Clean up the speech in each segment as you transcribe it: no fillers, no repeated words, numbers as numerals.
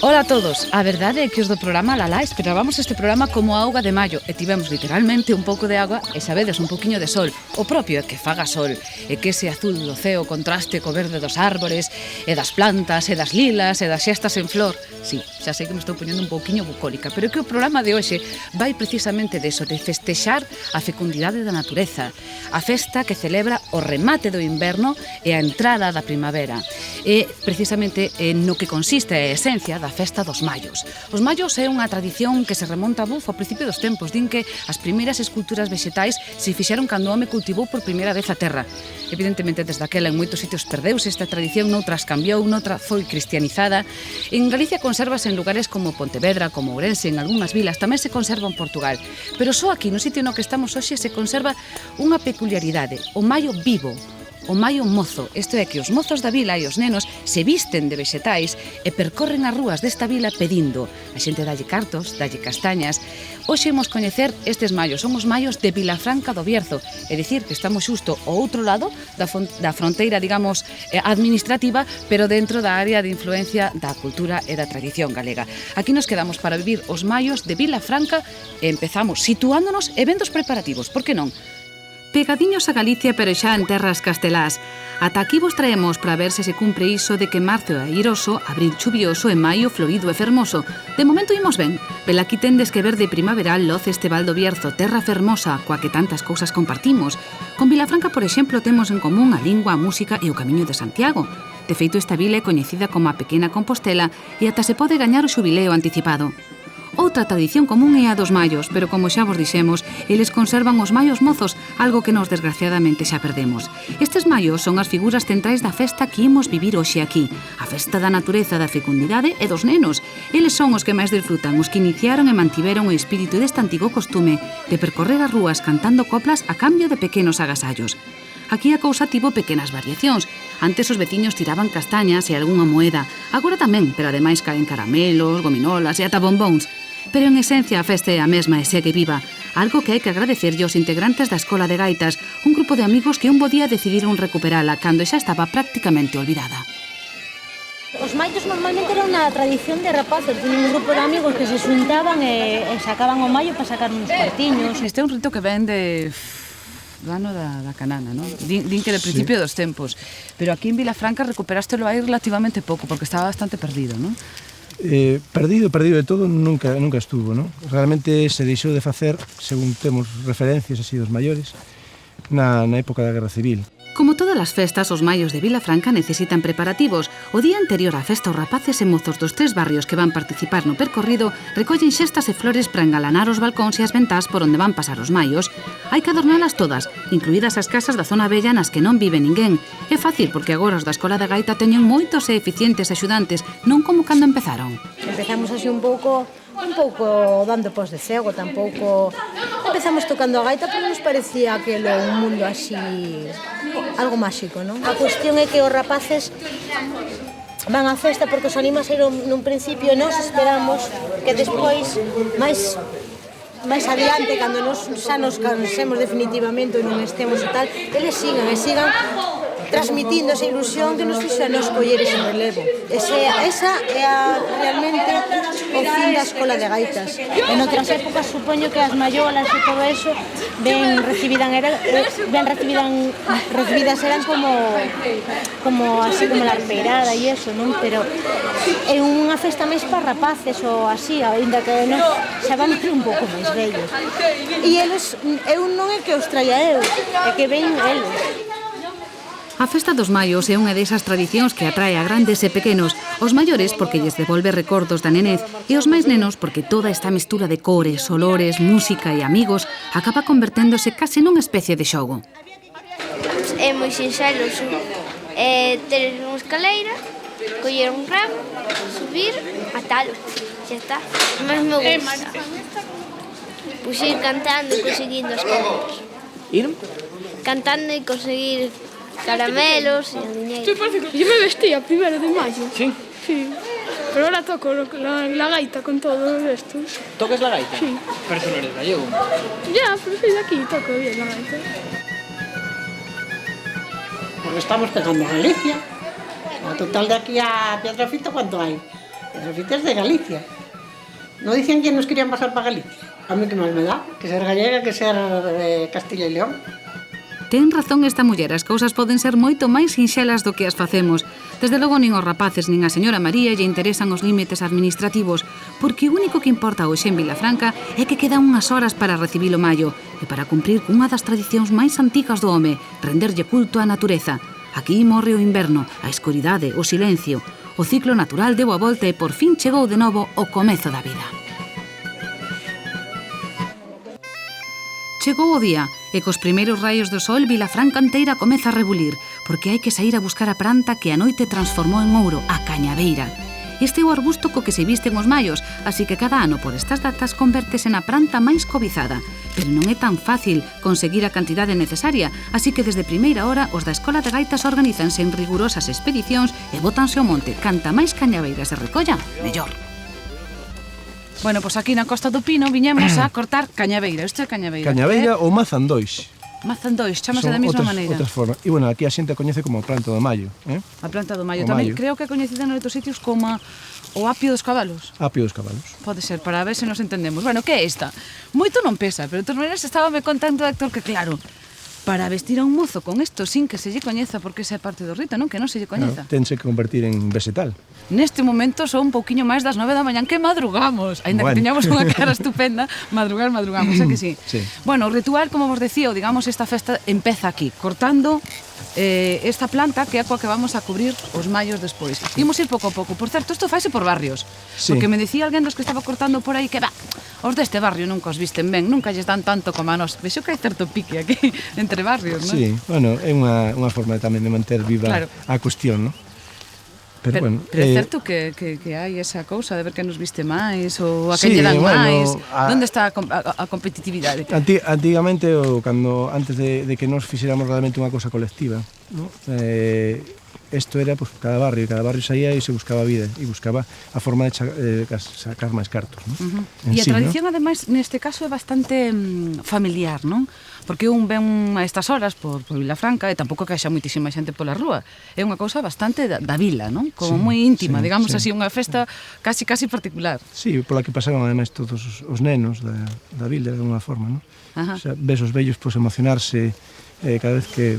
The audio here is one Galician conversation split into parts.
Ola a todos, a verdade é que os do programa Lalá esperábamos este programa como a auga de maio e tivemos literalmente un pouco de agua e sabedes un poquinho de sol. O propio é que faga sol e que ese azul do ceo contraste co verde dos árbores e das plantas e das lilas e das xestas en flor. Sí, xa sei que me estou poñendo un pouquiño bucólica, pero é que o programa de hoxe vai precisamente deso, de festexar a fecundidade da natureza, a festa que celebra o remate do inverno e a entrada da primavera. E precisamente no que consiste a esencia da festa dos maios. Os maios é unha tradición que se remonta ao principio dos tempos. Din que as primeiras esculturas vexetais se fixeron cando o home cultivou por primeira vez a terra. Evidentemente, desde aquela en moitos sitios perdeuse esta tradición, noutras cambiou, noutra foi cristianizada. En Galicia consérvase en lugares como Pontevedra, como Ourense, en algunhas vilas, tamén se conserva en Portugal. Pero só aquí, no sitio no que estamos hoxe, se conserva unha peculiaridade, o maio vivo. O maio mozo, isto é que os mozos da vila e os nenos se visten de vexetais e percorren as rúas desta vila pedindo. A xente dalle cartos, dalle castañas. Hoxe imos coñecer estes maios, son os maios de Vilafranca do Bierzo, é dicir, que estamos xusto ao outro lado da fronteira, digamos, administrativa, pero dentro da área de influencia da cultura e da tradición galega. Aquí nos quedamos para vivir os maios de Vilafranca e empezamos situándonos e vendo os preparativos, por que non? Pegadiños a Galicia, pero xa en terras castelás. Ata aquí vos traemos para ver se se cumpre iso de que marzo é airoso, abril chuvioso e maio florido e fermoso. De momento imos ben. Pelaquí tendes que ver de primaveral loce este Val do Bierzo, terra fermosa, coa que tantas cousas compartimos. Con Vilafranca, por exemplo, temos en común a lingua, a música e o Camiño de Santiago. De feito, esta vila é coñecida como a Pequena Compostela e ata se pode gañar o xubileo anticipado. Outra tradición común é a dos maios, pero como xa vos dixemos, eles conservan os maios mozos, algo que nos desgraciadamente xa perdemos. Estes maios son as figuras centrais da festa que imos vivir hoxe aquí, a festa da natureza, da fecundidade e dos nenos. Eles son os que máis disfrutan, os que iniciaron e mantiveron o espírito deste antigo costume de percorrer as rúas cantando coplas a cambio de pequenos agasallos. Aquí a cousa tivo pequenas variacións. Antes os veciños tiraban castañas e algunha moeda. Agora tamén, pero ademais caen caramelos, gominolas e ata bombóns. Pero en esencia a festa é a mesma e segue viva, algo que hai que agradecerlle aos integrantes da Escola de Gaitas, un grupo de amigos que un bo día decidiron recuperala cando xa estaba prácticamente olvidada. Os maios normalmente era unha tradición de rapaces, tiñen un grupo de amigos que se xuntaban e sacaban o maio para sacar uns partiños. Este é un rito que ven do ano da canana, non? Din que de principio dos tempos, pero aquí en Vilafranca recuperástelo aí relativamente pouco, porque estaba bastante perdido, non? Perdido de todo nunca estuvo, non? Realmente se deixou de facer, según temos referencias así dos maiores, na época da Guerra Civil. Como todas as festas, os maios de Vilafranca necesitan preparativos. O día anterior á festa, os rapaces e mozos dos 3 barrios que van participar no percorrido recollen xestas e flores para engalanar os balcóns e as ventás por onde van pasar os maios. Hai que adornalas todas, incluídas as casas da zona vella nas que non vive ninguén. É fácil porque agora os da Escola da Gaita teñen moitos e eficientes axudantes, non como cando empezaron. Empezamos así un pouco dando pos de cego, tampouco... Empezamos tocando a gaita, pero nos parecía aquelo un mundo así, algo máxico, non? A cuestión é que os rapaces van á festa porque os animas eran nun principio, nós esperamos que despois, máis adiante, cando xa nos cansemos definitivamente ou non estemos e tal, eles sigan transmitindo esa ilusión que nos fixo a nos coller ese relevo. Esa é realmente o fin da Escola de Gaitas. En outras épocas, supoño que as maiolas e todo eso ben recibidas eran como así como la arpeirada e eso, non? Pero é unha festa máis para rapaces ou así, ainda que nos xa vamos un pouco máis vellos. E eles, eu non é que os traia eu, é que ven eles. A festa dos maios é unha desas tradicións que atrae a grandes e pequenos, os maiores porque lles devolve recordos da nenez e os máis nenos porque toda esta mistura de cores, olores, música e amigos acaba converténdose case nunha especie de xogo. É moi sinxelo, ter unha escaleira, coller un ramo, subir, atalo, xa está. Mas me gusta. Pois ir cantando e conseguindo as compras. Ir? Cantando e conseguir caramelos e o diñeiro. Yo me vestía primero de mayo. Sí? Sí. Pero ahora toco la gaita con todo esto. ¿Tocas la gaita? Sí. Pero eso no eres gallego. Ya, pero soy de aquí, toco bien la gaita. Porque estamos pegando a Galicia, A total de aquí a Piedrafita, ¿cuánto hay? Piedrafita es de Galicia. ¿No decían que nos querían pasar para Galicia? A mí que máis me dá, que ser gallega, que ser de Castilla y León. Ten razón esta muller, as cousas poden ser moito máis sinxelas do que as facemos. Desde logo nin os rapaces nin a señora María lle interesan os límites administrativos, porque o único que importa hoxe en Vilafranca é que quedan unhas horas para recibir o Maio e para cumprir cunha das tradicións máis antigas do home, renderlle culto á natureza. Aquí morre o inverno, a escuridade, o silencio. O ciclo natural deu a volta e por fin chegou de novo o comezo da vida. Chegou o día e cos primeiros raios do sol Vilafranca inteira comeza a rebulir, porque hai que sair a buscar a planta que a noite transformou en ouro, a cañabeira. Este é o arbusto co que se visten os maios, así que cada ano por estas datas convértese na planta máis cobizada. Pero non é tan fácil conseguir a cantidade necesaria, así que desde primeira hora os da Escola de Gaitas organízanse en rigurosas expedicións e bótanse ao monte. Canta máis cañabeiras se recolla, mellor. Bueno, pois aquí na Costa do Pino viñemos a cortar cañabeira. Isto é cañabeira. Cañabeira ou mazandois. Mazandois, chamase da mesma maneira. Outras formas. E, bueno, aquí a xente a coñece como planta do maio. A planta do maio. O Tamén maio. creo que é coñecida en outros sitios como o apio dos cabalos. Apio dos cabalos. Pode ser, para ver se nos entendemos. Bueno, que é esta? Moito non pesa, pero de todas maneiras estaba me contando o Héctor que, claro, para vestir a un mozo con isto sin que se lle coñeza, porque esa é parte do rito, non? Que non se lle coñeza. Claro, tense que convertir en vegetal. Neste momento son un pouquiño máis das 9 da mañán que madrugamos. Ainda que teñamos unha cara estupenda, madrugamos, é que sí? Sí. Bueno, o ritual, como vos decía, digamos, esta festa empeza aquí, cortando esta planta que é coa que vamos a cubrir os maios despois. Imos ir pouco a pouco. Por certo, isto faise por barrios. Sí. Porque me decía alguén dos que estaba cortando por aí que, os deste barrio nunca os visten ben, nunca lles dan tanto como a nós. Vexo que hai certo pique aquí entre barrios, non? Sí, bueno, é unha forma tamén de manter viva Claro. a cuestión, non? Pero bueno, pero é certo que hai esa cousa de ver que nos viste máis ou a que Sí, lle dan bueno, máis. Onde está a competitividade? Antigamente, antes de que nos fixéramos realmente unha cousa colectiva, ¿no? Isto era, pues, cada barrio saía e se buscaba vida e buscaba a forma de sacar máis cartos, ¿no? E a tradición, ademais, neste caso é bastante familiar, non? Porque un ven a estas horas por Vilafranca e tampouco que haxa moitísima xente pola rúa. É unha cousa bastante da vila, non? Como moi íntima, digamos así, unha festa casi particular. Sí, pola que pasaban ademais todos os nenos da vila, de alguna forma, non? Ajá. O sea, ves os vellos pues, emocionarse cada vez que,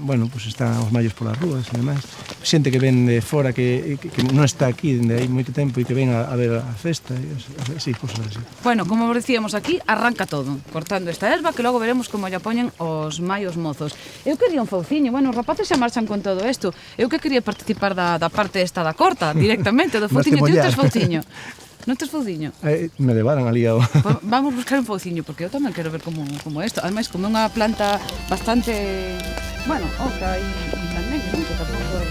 bueno, pues están os maios polas rúas e demais. Xente que ven de fora que non está aquí dende hai moito tempo e que ven a ver a festa e así, cosas así. Bueno, como vos decíamos aquí, arranca todo, cortando esta erva que logo veremos como lla poñen os maios mozos. Eu quería un fauciño, bueno, os rapaces xa marchan con todo isto. Eu que quería participar da parte esta da corta, directamente, do fauciño. Ti tes fauciño? Non tes fauciño? Me levaran ali ao... Vamos buscar un fauciño, porque eu tamén quero ver como isto. Ademais, como é unha planta bastante, bueno, oca e tamén, non? Que tampouco é...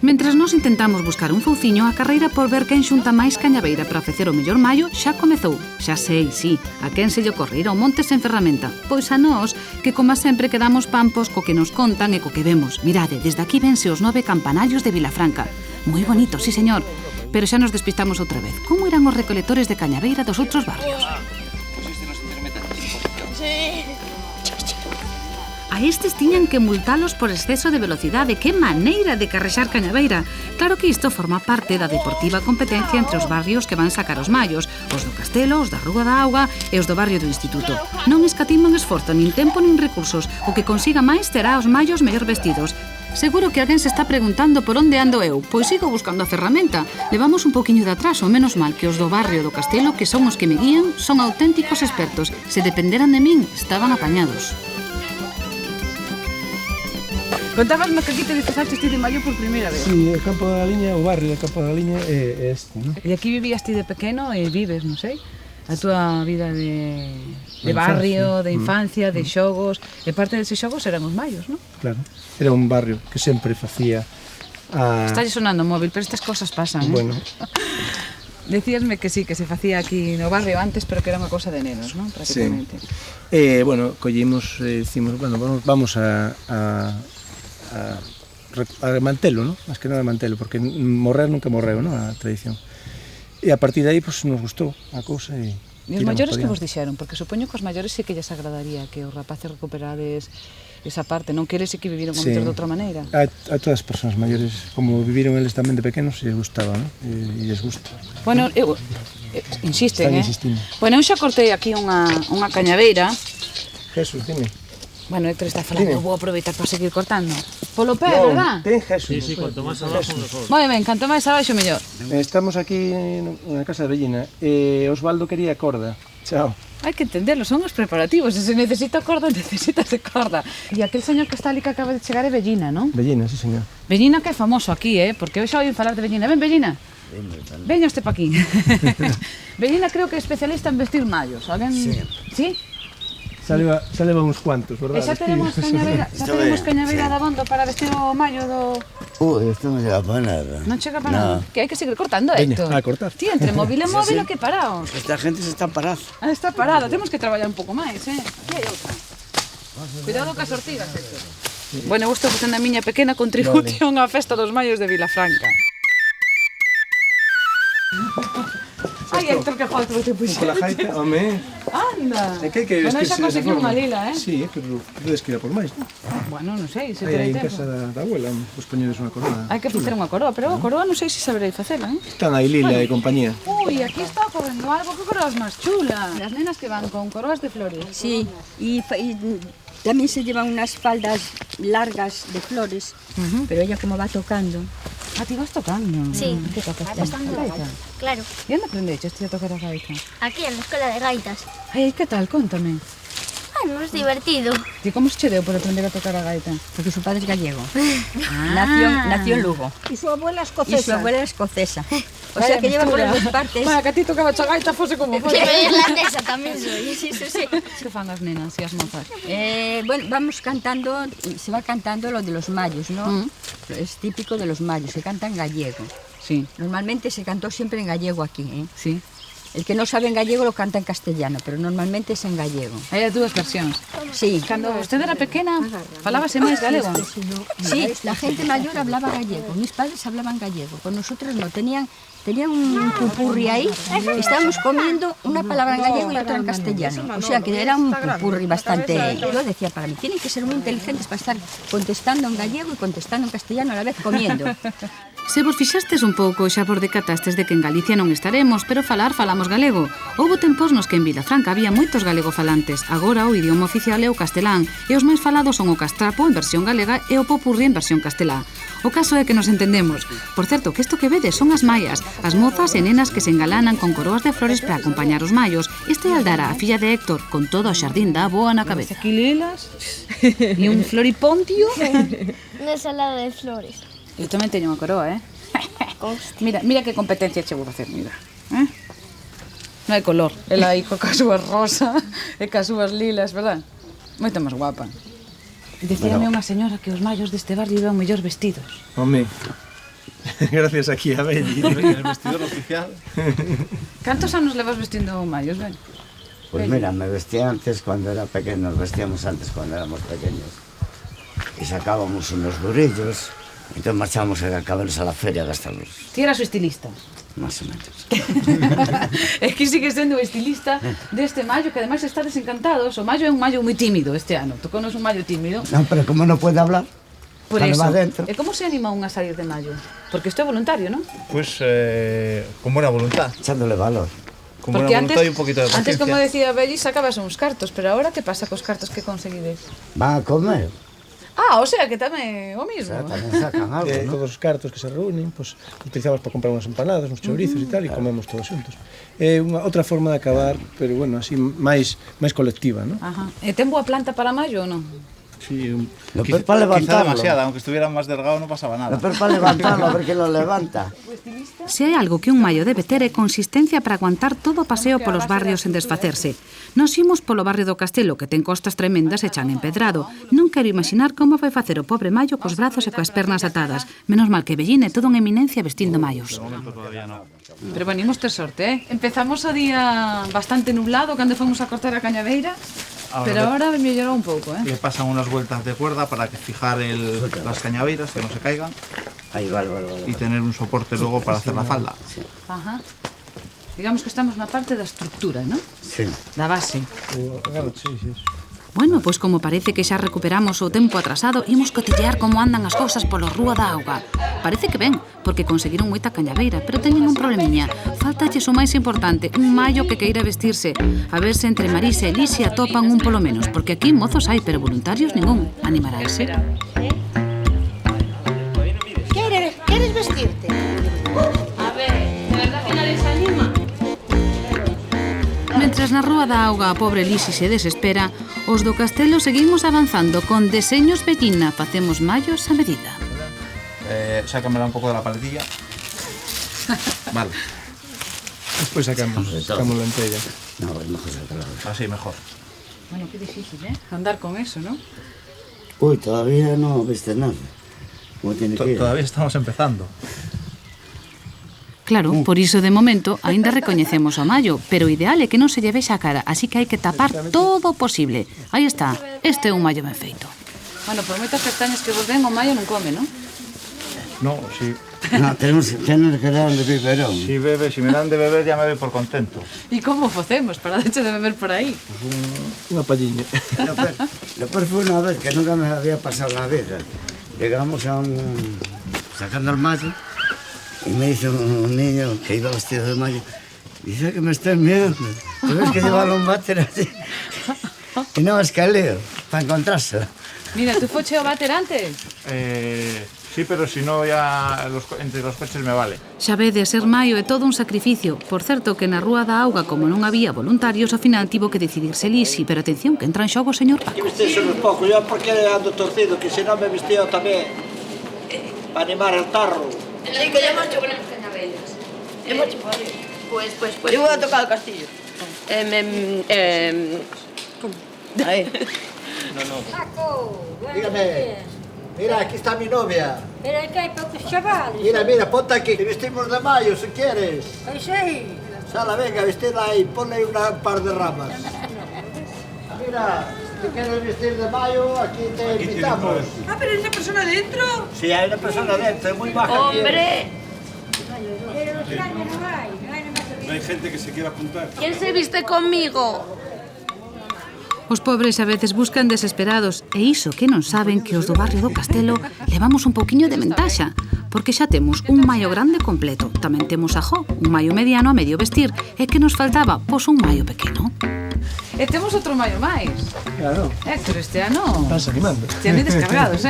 Mentras nós intentamos buscar un fauciño, a carreira por ver quen xunta máis cañabeira para ofrecer o mellor maio xa comezou. Xa sei, sí, a quen se lle ocorre ir ao monte sen ferramenta. Pois a nós, que como sempre quedamos pampos co que nos contan e co que vemos. Mirade, desde aquí vense os 9 campanarios de Vilafranca. Moi bonito, sí señor. Pero xa nos despistamos outra vez. Como eran os recolectores de cañabeira dos outros barrios? A estes tiñan que multalos por exceso de velocidade. Que maneira de carrexar cañabeira. Claro que isto forma parte da deportiva competencia entre os barrios que van sacar os maios, os do Castelo, os da Rúa da Auga e os do barrio do Instituto. Non escatiman esforzo, nin tempo nin recursos. O que consiga máis terá os maios mellor vestidos. Seguro que alguén se está preguntando por onde ando eu. Pois sigo buscando a ferramenta. Levamos un poquinho de atraso, menos mal que os do barrio do Castelo, que son os que me guían, son auténticos expertos. Se dependeran de min, estaban apañados. Contabasme que aquí te disfrazaste ti de maio por primeira vez. Sí, o Campo da Liña, o barrio do Campo da Liña é este, non? E aquí vivías ti de pequeno e vives, non sei, a túa vida de barrio, de infancia, de xogos, e parte deses xogos eran os maios, non? Claro, era un barrio que sempre facía a... Está sonando o móvil, pero estas cosas pasan, Bueno. Decíasme que sí, que se facía aquí no barrio antes, pero que era unha cosa de nenos, non? Prácticamente. Sí. Bueno, collimos, decimos, bueno, vamos a mantelo, ¿no? Más que nada mantelo, porque morrer nunca morreu, ¿no? A tradición. E a partir de aí, pues, nos gustou a cousa e E os maiores que vos dixeron? Porque supoño que os maiores sí que lles agradaría que os rapaces recuperades esa parte, non queres que viviron momentos de outra maneira. A todas as persoas maiores, como viviron eles tamén de pequenos, lles gustaba, non? E lles gusta. Bueno, eu insisten, Están insistindo. Bueno, eu xa cortei aquí unha cañaveira. Jesús, dime. Bueno, Héctor está falando, vou aproveitar para seguir cortando. Polo pé, Non, verdad? ten Jesús. Sí, cuanto máis abajo, mejor. Moi ben, canto máis abaixo, mellor. Estamos aquí na casa de Bellina. Osvaldo quería corda. Chao. Hai que entenderlo, son os preparativos. Se se necesita corda, necesitas de corda. E aquel señor que está ali que acaba de chegar é Bellina, non? Bellina, sí, señor. Bellina que é famoso aquí, porque eu xa oí falar de Bellina. Ven, Bellina. Veña este pa aquí. Bellina creo que é especialista en vestir mallos. Alguén... Sí? Xa leva uns cuantos, verdad? E xa tenemos cañaveira de abondo para vestir o mallo do... Esto non chega para nada. Non chega para nada. Que hai que seguir cortando, Héctor. Veña, a cortar. Ti, entre móvil e móvil, o que paraos? Esta gente se está parada. Ah, está parada. Temos que traballar un pouco máis, Aquí hai outra. Cuidado cas ortigas, Héctor. Bueno, eu estou facendo a miña pequena contribución á festa dos mallos de Vilafranca. Ai, Héctor, que falta te puxete. Con la jaita, home. Anda. É que hai que Bueno, vestirse xa conseguí desa unha forma. lila, Sí, pero tedes que ir a por máis, non? Bueno, non sei, se Aí terei en tempo. casa da abuela, pois poñedes unha coroa. Hai que facer unha coroa, pero a coroa non sei se saberei facela, Están aí Lila e compañía. Uy, aquí está correndo algo, que coroas máis chulas. Las nenas que van con coroas de flores. Sí, y también se llevan unas faldas largas de flores, pero ella como va tocando. Ah, ti vas tocando. Sí. Que tocas? Va tocando. A gaita? Claro, E onde aprendeches ti a tocar a gaita? aquí en la escuela de gaitas. Ai, que tal? Contame. Bueno, es divertido. Ti como se che deu por aprender a tocar a gaita? Porque su padre es gallego. Ah. Nació en Lugo. Y su abuela Y su escocesa. abuela era escocesa. O sea que lleva por las dos partes. Vaya, que a ti tocaba a gaita fose como fose. Pero irlandesa también soy. Sí, sí, sí. Que fan as nenas e as mozas? Bueno, vamos cantando, se va cantando lo de los mayos, ¿no? Es típico de los mayos, se canta en gallego. Sí, Normalmente se cantó siempre en gallego aquí, ¿eh? sí. El que no sabe en gallego lo canta en castellano, pero normalmente es en gallego. Hai as dúas versións. Sí. Cando vostede era pequena, falábase máis galego. Sí, la gente mayor hablaba gallego. Mis padres hablaban gallego. Con nosotros no. Tenían un pupurri ahí. Estábamos comiendo una palabra en gallego y otra en castellano. O sea que era un pupurri bastante... Yo decía para mí, tienen que ser muy inteligentes para estar contestando en gallego y contestando en castellano a la vez comiendo. Se vos fixastes un pouco, xa vos decatastes de que en Galicia non estaremos, pero falamos galego. Houbo tempos nos que en Vilafranca había moitos galegofalantes. Agora o idioma oficial é o castelán, e os máis falados son o castrapo en versión galega e o popurrí en versión castelá. O caso é que nos entendemos. Por certo, que isto que vedes son as maias, as mozas e nenas que se engalanan con coroas de flores para acompañar os mallos. Este é Aldara, a filla de Héctor, con todo o xardín da avoa na cabeza. Aquí lilas e un floripondio. Una ensalada de flores. Eu tamén teño unha coroa, Mira que competencia che vou facer, mira. Non hai color. Ela aí coa súas rosa e coas súas lilas, verdad? Moito máis guapa. Dicíame unha señora que os mallos deste barrio iban mellor vestidos. Home, gracias aquí a Belli. El vestidor oficial. Cantos anos levas vestindo mallos, ben? Pues mira, me vestía antes cuando era pequeño, nos vestíamos antes cuando éramos pequeños. Y sacábamos unos durillos, entonces marchábamos a cabelos a la feria a gastarlos, Ti eras o estilista. más o menos. É que sigue sendo o estilista deste mallo, que ademais está desencantados. O mallo é un mallo moi tímido este ano. Tocounos un mallo tímido. No, pero como no puede hablar, Por vale, eso. va dentro. E como se anima un a salir de mallo? Porque isto é voluntario, non? Pues con buena voluntad. echándole valor. Con Porque buena voluntad y un poquito de antes, paciencia. como decía Belli, sacabas uns cartos, pero ahora que pasa cos cartos que conseguides? Van a comer, Ah, o sea, que tamén o o mismo. sea, también sacan algo, ¿no? Todos os cartos que se reúnen, pues, utilizamos para comprar unhas empanadas, uns chourizos e tal, e comemos todos xuntos. É unha outra forma de acabar, pero bueno, así máis colectiva, ¿no? Ajá. E ten boa planta para mallo ou non? Sí, Lo Quizá peor para levantarlo. demasiada, aunque estuviera más delgado no pasaba Lo nada. peor para levantarlo, a ver quién lo levanta. Se hai algo que un mallo debe ter é consistencia para aguantar todo o paseo polos barrios sen desfacerse. Nos imos polo barrio do Castelo, que ten costas tremendas e chan empedrado. Non quero imaginar como vai facer o pobre mallo cos brazos e coas pernas atadas. Menos mal que Bellín é todo unha eminencia vestindo mallos. Pero bueno, imos ter sorte, Empezamos o día bastante nublado cando fomos a cortar a cañaveira, pero ahora mellorou un pouco, Le pasan unas vueltas de cuerda para que fijar las cañaveras, que no se caigan, Ahí, vale. y tener un soporte luego para hacer la falda. Ajá. Digamos que estamos na parte da estructura, non? Sí. Da base. Sí, sí. Bueno, pois como parece que xa recuperamos o tempo atrasado, imos cotillear como andan as cousas polo Rúa da Auga. Parece que ben, porque conseguiron moita cañaveira, pero teñen un problemiña. Faltalles o máis importante, un mallo que queira vestirse. A ver se entre Marisa e Lisi atopan un polo menos, porque aquí mozos hai, pero voluntarios ningún. Animaránse. Queres vestirte? A ver, de verdad que nadie se anima? Mentras na Rúa da Auga a pobre Lisi se desespera, os do Castelo seguimos avanzando con deseños bellina, facemos mallos a medida. Sácamela un pouco de la paletilla. Vale. Despois sacamos la entella. No, es mejor sacarla. Así mejor. Bueno, qué difícil, ¿eh? Andar con eso, ¿no? Uy, todavía no viste nada. ¿Cómo tiene que ir? Todavía estamos empezando. Claro, por iso de momento aínda recoñecemos o mallo, pero o ideal é que non se lle vexa a cara, así que hai que tapar todo o posible. Aí está, este é un mallo ben feito. Bueno, por moitas pestañas que vos den, o mallo non come, non? No, sí. No, tenemos que dar de biberón. Si me dan de beber ya me doy por contento. E como facemos para deixar de beber por aí? Unha palliña. Después fue una vez que nunca me había pasado la vida. Llegamos a un... sacando el mallo y me dice un niño que iba vestido de mallo, dice que me estén viendo. Tienes que llevarlo un váter así. Y no escaleo para encontrárselo. Mira, tú foche o váter antes? Sí, pero si no ya entre los coches me vale. Xa vedes, ser maio é todo un sacrificio. Por certo que na Rúa da Auga, como non había voluntarios, ao final tivo que decidirse Lisi. Pero atención, que entra en xogo o señor Paco. Que vestirse uns pouco, yo porque ando torcido, que se non me vestía tamén para animar el tarro. Sí, que lle marcho con as cañaveras. Pues. Eu vou a tocar o castillo. Aí. No. Dígame, mira, aquí está mi novia. Pero que hai poucos chavales. Mira, ponte aquí. Te vestimos de mayo, si quieres. Pois sí. Sala, venga, vestida ahí, ponle un par de ramas. Mira, si te quieres vestir de mayo, aquí te invitamos. Ah, pero hay una persona dentro. Sí, hay una persona dentro, muy baja. ¡Hombre! Pero los años no hai. No hay gente que se quiera apuntar. ¿Quién se viste conmigo? Os pobres a veces buscan desesperados e iso que non saben que os do barrio do Castelo levamos un pouquiño de ventaxa, porque xa temos un mallo grande completo, tamén temos a Jo, un mallo mediano a medio vestir, e que nos faltaba, pois un mallo pequeno. E temos outro mallo máis. Claro. Héctor, este ano... Estás animando. Te han descargados,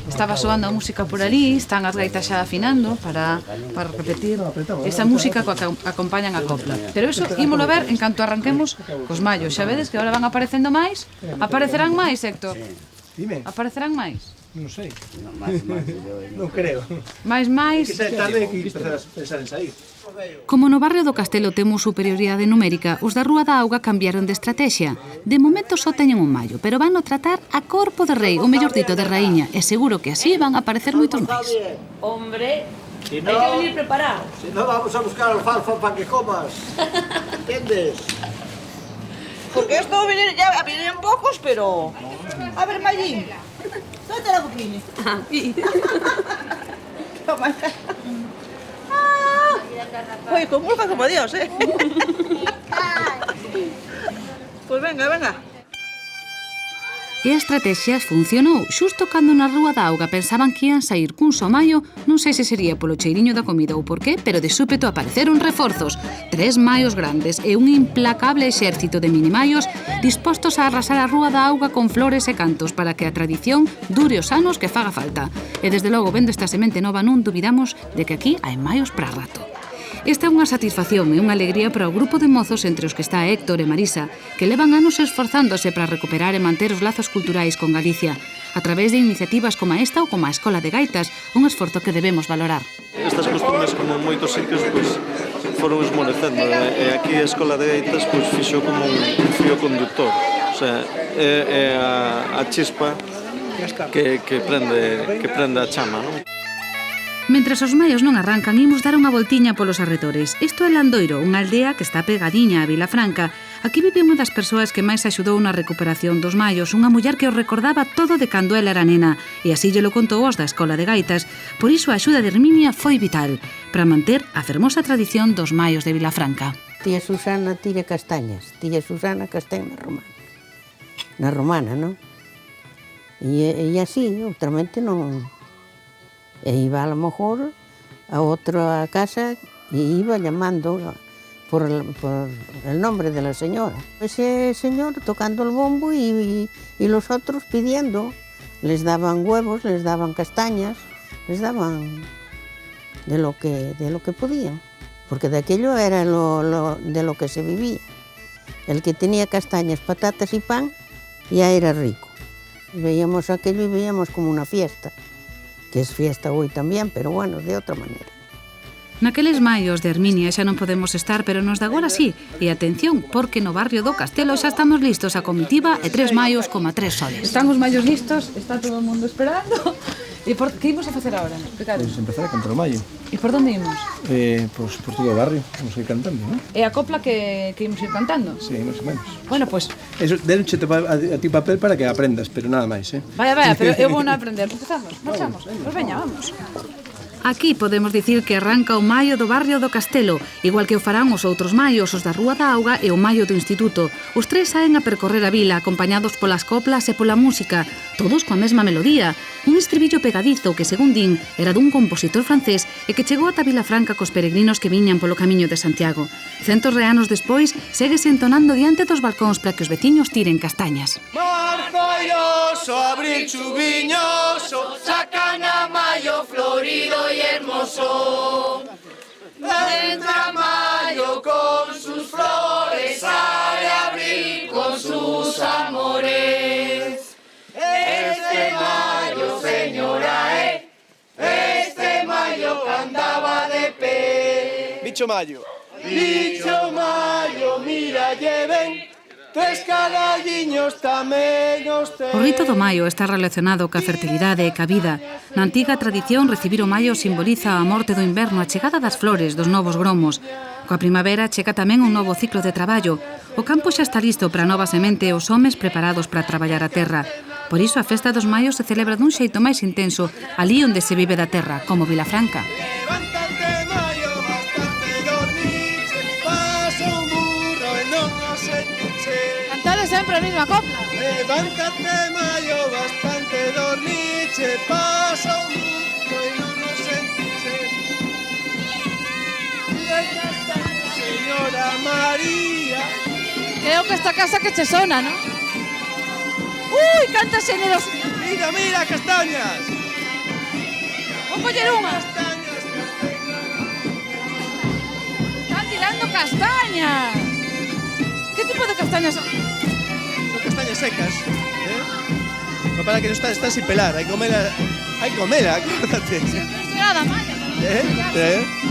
Estaba soando a música por ali, están as gaitas xa afinando para repetir esa música coa que acompañan a copla. Pero eso, ímolo ver en canto arranquemos cos mallos. Xa vedes que agora van aparecendo máis. Aparecerán máis, Héctor? Dime. Aparecerán máis? Non sei. Non creo. Mais. Que tarde que empezar a pensar en sair. Como no barrio do Castelo temos superioridade numérica, os da Rúa da Auga cambiaron de estrategia. De momento só teñen un mallo, pero van a tratar a corpo de rei, o mellor dito de raíña, e seguro que así van a aparecer moitos máis. Hombre, Si no, hay que venir preparado. Si no, vamos a buscar alfalfa para que comas. ¿Entiendes? Porque esto vienen pocos, pero... A ver, Mayín, ¿dónde está la cocina? Aquí. Toma. Oye, con multa como Dios, Pues venga. E a estrategia funcionou. Xusto cando na Rúa da Auga pensaban que ian sair cun só mallo, non sei se sería polo cheiriño da comida ou por qué, pero de súpeto apareceron reforzos. 3 mallos grandes e un implacable exército de minimallos dispostos a arrasar a Rúa da Auga con flores e cantos para que a tradición dure os anos que faga falta. E desde logo, vendo esta semente nova, non dubidamos de que aquí hai mallos para rato. Esta é unha satisfacción e unha alegría para o grupo de mozos entre os que está Héctor e Marisa, que levan anos esforzándose para recuperar e manter os lazos culturais con Galicia, a través de iniciativas como esta ou como a Escola de Gaitas, un esforzo que debemos valorar. Estas costumes, como en moitos sitios, foron esmorecendo, e aquí a Escola de Gaitas fixo como un fío conductor, o sea, é a chispa que prende a chama, non? Mentras os maios non arrancan, imos dar unha voltiña polos arredores. Isto é Landoiro, unha aldea que está pegadiña a Vilafranca. Aquí vive unha das persoas que máis axudou na recuperación dos maios, unha muller que os recordaba todo de cando ela era nena, e así lle lo contou aos da Escola de Gaitas. Por iso a axuda de Herminia foi vital para manter a fermosa tradición dos maios de Vilafranca. Tía Susana tira castañas, tía Susana castaña na romana, non? E así, outramente non... E iba a lo mejor a outra casa e iba llamando por el nombre de la señora. Ese señor tocando el bombo y los otros pidiendo. Les daban huevos, les daban castañas, les daban de lo que podían. Porque de aquello era de lo que se vivía. El que tenía castañas, patatas y pan ya era rico. Veíamos aquello y veíamos como una fiesta, que es fiesta hoy también, pero bueno, de otra manera. Naqueles maios de Herminia xa non podemos estar, pero nos de agora sí. E atención, porque no barrio do Castelo xa estamos listos a comitiva e 3 maios como 3 soles. Están os maios listos, está todo o mundo esperando. E que imos a facer agora? Pois empezar a cantar o maio. E por onde imos? Pois por todo o barrio, vamos a ir cantando, non? E a copla que imos ir cantando? Sí, máis ou menos. Bueno, pois... Eso, denche a ti papel para que aprendas, pero nada máis, Vaya, pero eu vou a aprender. Empezamos, marchamos. Pois veña, vamos. Aquí podemos dicir que arranca o maio do barrio do Castelo, igual que o farán os outros maios, os da Rúa da Auga e o maio do Instituto. Os 3 saen a percorrer a vila, acompañados polas coplas e pola música, todos coa mesma melodía. Un estribillo pegadizo que, según din, era dun compositor francés e que chegou ata Vilafranca cos peregrinos que viñan polo camiño de Santiago. Centos de anos despois, séguese entonando diante dos balcóns para que os veciños tiren castañas. Marzo airoso, abril chuviñoso, sacan a mayo florido y hermoso. Entra mayo con sus flores, sale abril con sus amores. Este mayo, señora, este mayo cantaba de pie. Bicho mayo. Bicho mayo, mira, lleven 3 caralliños tamén os ten. O rito do maio está relacionado ca fertilidade e ca vida. Na antiga tradición, recibir o maio simboliza a morte do inverno, a chegada das flores, dos novos gromos. Coa primavera chega tamén un novo ciclo de traballo. O campo xa está listo para a nova semente e os homes preparados para traballar a terra. Por iso a festa dos maios se celebra dun xeito máis intenso, ali onde se vive da terra, como Vilafranca. Cantade sempre a mesma copla. Levántate, mayo, bastante dormiche, pasa un mundo y no nos sentiche. Señora María. Creo que esta casa que che sona, ¿no? Uy, canta xeneroso. Mira, mira, castañas. Vou coller unha. Están tirando castañas. ¿Qué tipo de castañas son? Son castañas secas, para que no está sin pelar, hay que comerla, acuérdate. Siempre nada mal.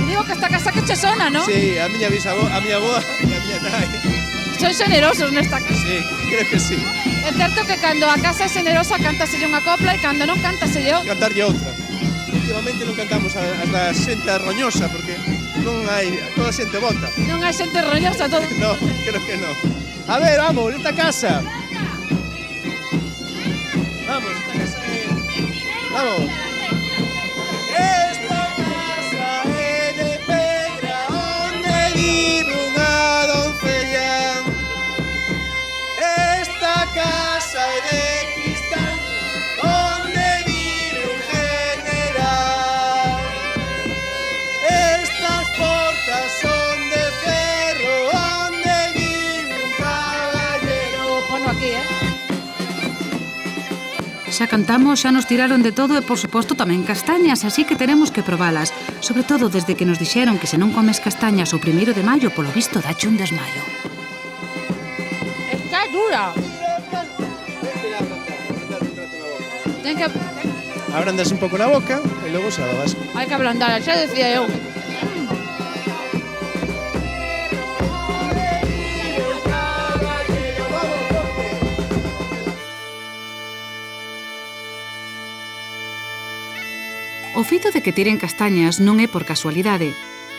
Digo que esta casa que che sona, ¿no? Sí, a miña bisavó, a miña avoa e a miña nai. Son xenerosos nesta casa. Sí, creo que sí. É certo que cando a casa é xenerosa cantaselle unha copla e cando non cantaselle outra. Cantarlle outra. Últimamente non cantamos a xente roñosa porque non hai, toda a xente vota. Non hai xente roñosa todo. No, creo que no. A ver, vamos, esta casa. Vamos, esta casa é... Vamos. Esta casa é de pedra onde vive unha doncella. Esta casa é de cristal onde vive un general. Estas portas son de ferro onde vive un caballero. Pono aquí, Xa cantamos, xa nos tiraron de todo e, por suposto, tamén castañas, así que teremos que probalas. Sobre todo desde que nos dixeron que se non comes castañas o 1 de maio, polo visto, dache un desmayo. Está dura. Ten que... Abrandas un pouco na boca e logo xa babas. Hai que ablandar, xa decía eu. O feito de que tiren castañas non é por casualidade,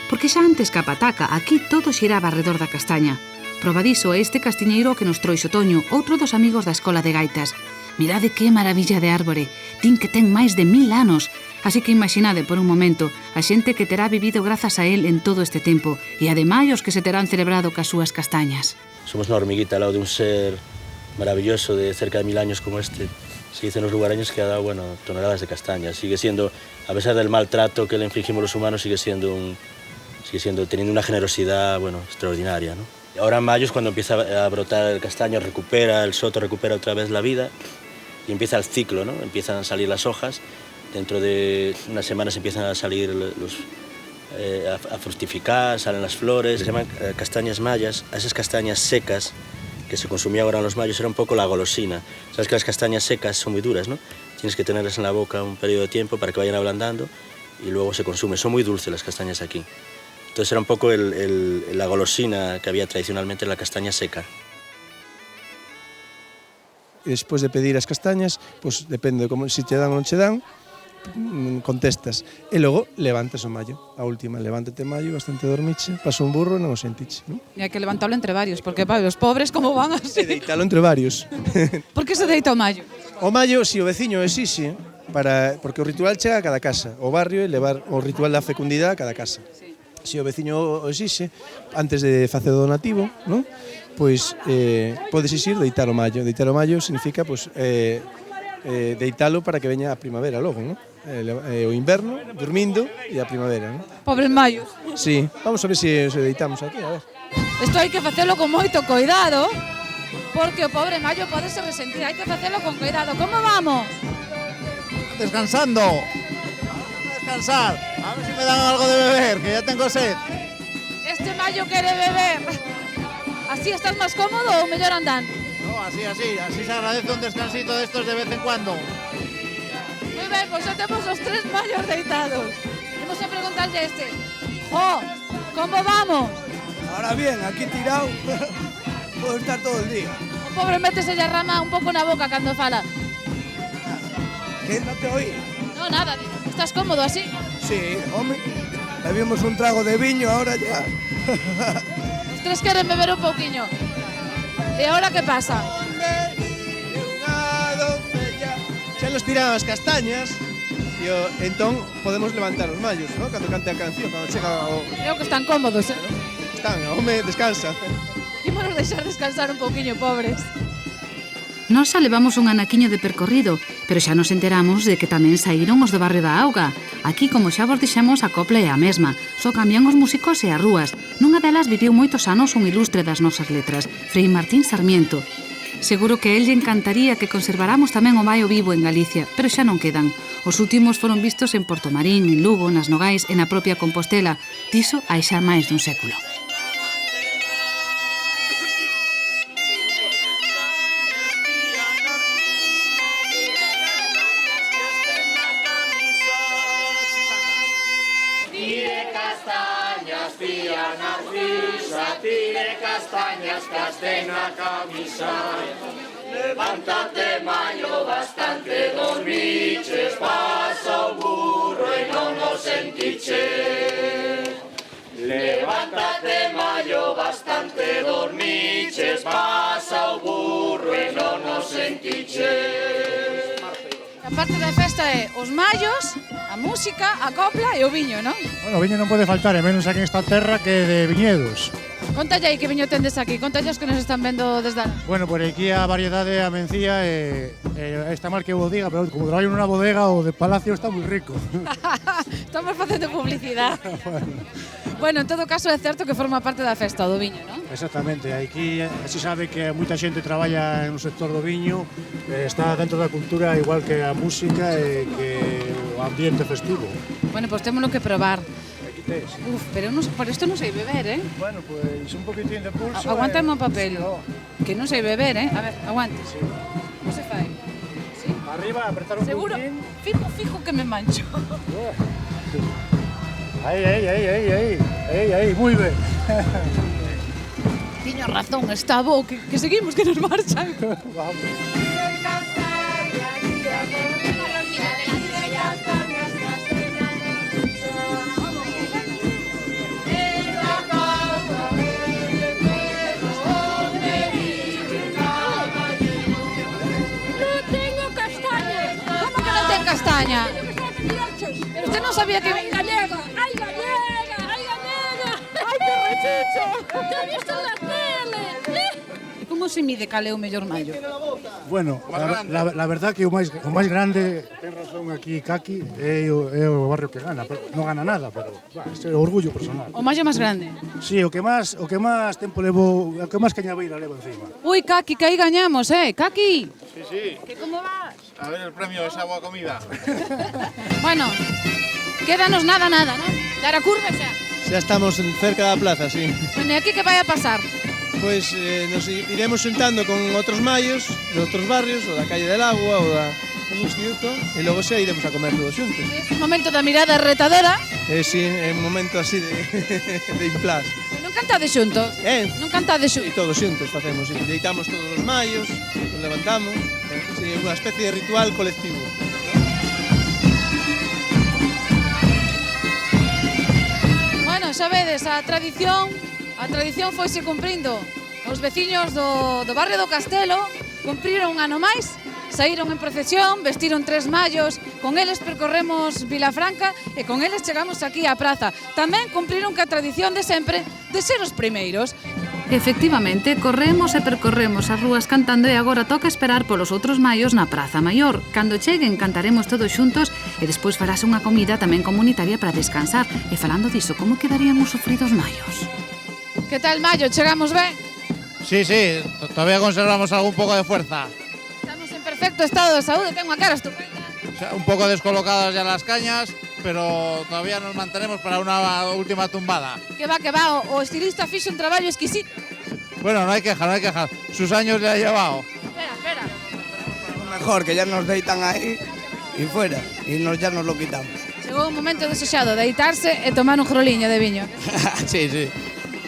porque xa antes que a pataca aquí todo xiraba arredor da castaña. Proba diso é este castiñeiro que nos trouxo Toño, outro dos amigos da Escola de Gaitas. Mirade que maravilla de árbore, din que ten máis de 1000 anos, así que imaginade por un momento a xente que terá vivido grazas a él en todo este tempo e ademais os que se terán celebrado cas súas castañas. Somos unha hormiguita ao lado de un ser maravilloso de cerca de 1000 años como este. Se dicen los lugareños que ha dado, bueno, toneladas de castañas. Sigue siendo, a pesar del maltrato que le infligimos los humanos, sigue siendo teniendo una generosidad, bueno, extraordinaria, ¿no? Ahora en mayo es cuando empieza a brotar el castaño, recupera el soto, recupera otra vez la vida y empieza el ciclo, ¿no? Empiezan a salir las hojas, dentro de unas semanas empiezan a salir a fructificar, salen las flores, se llaman castañas mayas. A esas castañas secas que se consumía ahora en los mayos era un poco la golosina. Sabes que las castañas secas son muy duras, ¿no? Tienes que tenerlas en la boca un periodo de tiempo para que vayan ablandando y luego se consumen. Son muy dulces las castañas aquí. Entonces era un poco la golosina que había tradicionalmente en la castaña seca. E despois de pedir as castañas, pues depende de como, se te dan ou non te dan, contestas. E logo levantas o mallo. A última, levántate o mallo, bastante dormiche, pasa un burro e non o sentiche, ¿no? E hai que levantarlo entre varios, porque os pobres como van así? E deitalo entre varios. Por que se deita o mallo? O mallo, si o veciño exixe, porque o ritual chega a cada casa, o barrio e levar o ritual da fecundidade a cada casa. Se o veciño o exixe, antes de facer o donativo, ¿no? Pois podes exixir deitar o mallo. Deitar o mallo significa pois, deitalo para que veña a primavera logo, ¿no? O inverno, dormindo, e a primavera, ¿no? Pobres mallos. Sí, vamos a ver se deitamos aquí, a ver. Isto hai que facelo con moito cuidado, porque o pobre mallo pode se resentir, hai que facelo con cuidado. Como vamos? Descansando. Descansar. A ver si me dan algo de beber, que ya tengo sed. Este mallo quere beber. Así estás máis cómodo ou mellor andando? No, así se agradece un descansito de estos de vez en cuando. Moi ben, pois xa temos os 3 mallos deitados. Vamos a preguntarlle a este. Como vamos? Ahora bien, aquí tirado, puedo estar todo el día. O pobre métese a rama un pouco na boca cando fala. ¿Qué? No te oí. No, nada, estás cómodo así? Sí, hombre, bebimos un trago de viño, ahora ya. Os 3 queren beber un pouquiño. E ahora que pasa? Xa nos tiran as castañas e entón podemos levantar os mallos, ¿no? Cando cante a canción, cando chega o... Creo que están cómodos, eh? Están, home, descansa. Ímonos deixar descansar un pouquiño, pobres. Nós xa levamos un anaquiño de percorrido, pero xa nos enteramos de que tamén saíron os do barrio da Auga. Aquí, como xa vos dixemos, a copla é a mesma, só cambian os músicos e as rúas. Nunha delas viviu moitos anos un ilustre das nosas letras, Frei Martín Sarmiento. Seguro que a él lle encantaría que conserváramos tamén o baio vivo en Galicia, pero xa non quedan. Os últimos foron vistos en Portomarín, en Lugo, nas Nogais e na propia Compostela. Diso hai xa máis dun século. Tire castañas que as ten na camisa. Levántate, mallo, bastante dormiches, pasa o burro e non o sentiches. Levántate, mallo, bastante dormiches, pasa o burro e non o sentiches. A parte da festa é os mallos, a música, a copla e o viño, non? Bueno, o viño non pode faltar, e menos aquí en esta terra que de viñedos. Contalle aí que viño tendes aquí, contalle os que nos están vendo desde a... Bueno, por aquí a variedade a mencía está mal que vos diga, pero como traballo nunha bodega o de Palacio está moi rico. Estamos facendo publicidade. Bueno, en todo caso é certo que forma parte da festa do viño, non? Exactamente, aquí se sabe que moita xente traballa no sector do viño, está dentro da cultura igual que a música e que o ambiente festivo. Bueno, pois témolo que probar. Uf, pero por isto non sei beber, eh? Bueno, pois un poquitín de pulso. Aguántame o papel, que non sei beber, eh? A ver, aguante. Sí. Como se fai? Sí? Arriba, apretar un seguro, poquitín. Fijo que me mancho. Aí, moi ben. Tiña razón, está bo, que seguimos, que nos marchan. Vamos. España. Pero usted non sabía que... ¡Ay, gallega! ¡Ay, gallega! ¡Ay, gallega! ¡Ay, qué rechicho! ¡Te he visto en la tele! E como se mide cal é o mellor mallo? Bueno, la verdad que o máis grande, ten razón aquí Kaki, é o barrio que gana, pero non gana nada, pero é orgullo personal. O mallo máis grande? Sí, o que máis tempo levo, o que máis cañabeira levo encima. Ui, Kaki, que aí gañamos, Kaki! Sí. Que como vas? A ver el premio, esa boa comida. Bueno, quédanos nada, non? Dar a curva xa. Xa estamos cerca da plaza, sí. Bueno, e aquí que vai a pasar? Pois nos iremos xuntando con outros mallos de outros barrios, o da Calle del Agua, o do Instituto, e logo xa iremos a comer todos xuntos. É un momento da mirada retadora. Sí, é un momento así de implás. Non cantades xuntos? Non cantades xuntos? E todos xuntos facemos, deitamos todos os mallos, nos levantamos, é unha especie de ritual colectivo. Bueno, xa vedes, a tradición foise cumprindo. Os veciños do barrio do Castelo cumpriron un ano máis, saíron en procesión, vestiron 3 mallos, con eles percorremos Vilafranca e con eles chegamos aquí á praza. Tamén cumpriron ca tradición de sempre de ser os primeiros. Efectivamente, corremos e percorremos as rúas cantando e agora toca esperar polos outros mallos na Praza Maior. Cando cheguen cantaremos todos xuntos e despois farase unha comida tamén comunitaria para descansar. E falando diso, como quedarían os sufridos mallos? Que tal, Mayo? Chegamos ben? Sí, todavía conservamos algún pouco de fuerza. Estamos en perfecto estado de saúde, tengo a cara estupenda. Un poco descolocadas ya las cañas, pero todavía nos mantenemos para una última tumbada. Que va, o estilista fixo un traballo exquisito. Bueno, no hay queja. Sus años le ha llevado. Espera. Mejor, que ya nos deitan ahí y fuera, y ya nos lo quitamos. Chegou un momento desexado, deitarse e tomar un groliño de viño. Sí.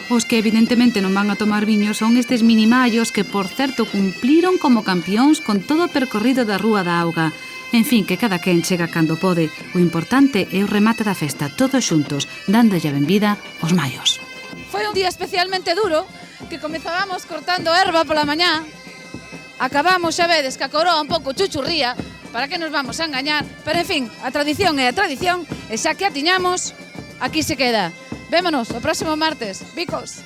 Os que evidentemente non van a tomar viño son estes minimallos que, por certo, cumpliron como campións con todo o percorrido da Rúa da Auga. En fin, que cada quen chega cando pode. O importante é o remate da festa, todos xuntos, dándolle a benvida aos mallos. Foi un día especialmente duro, que comezábamos cortando erva pola mañá. Acabamos, xa vedes, que a coroa un pouco chuchurría, para que nos vamos a engañar. Pero, en fin, a tradición é a tradición, e xa que a tiñamos, aquí se queda. Vémonos o próximo martes. Bicos.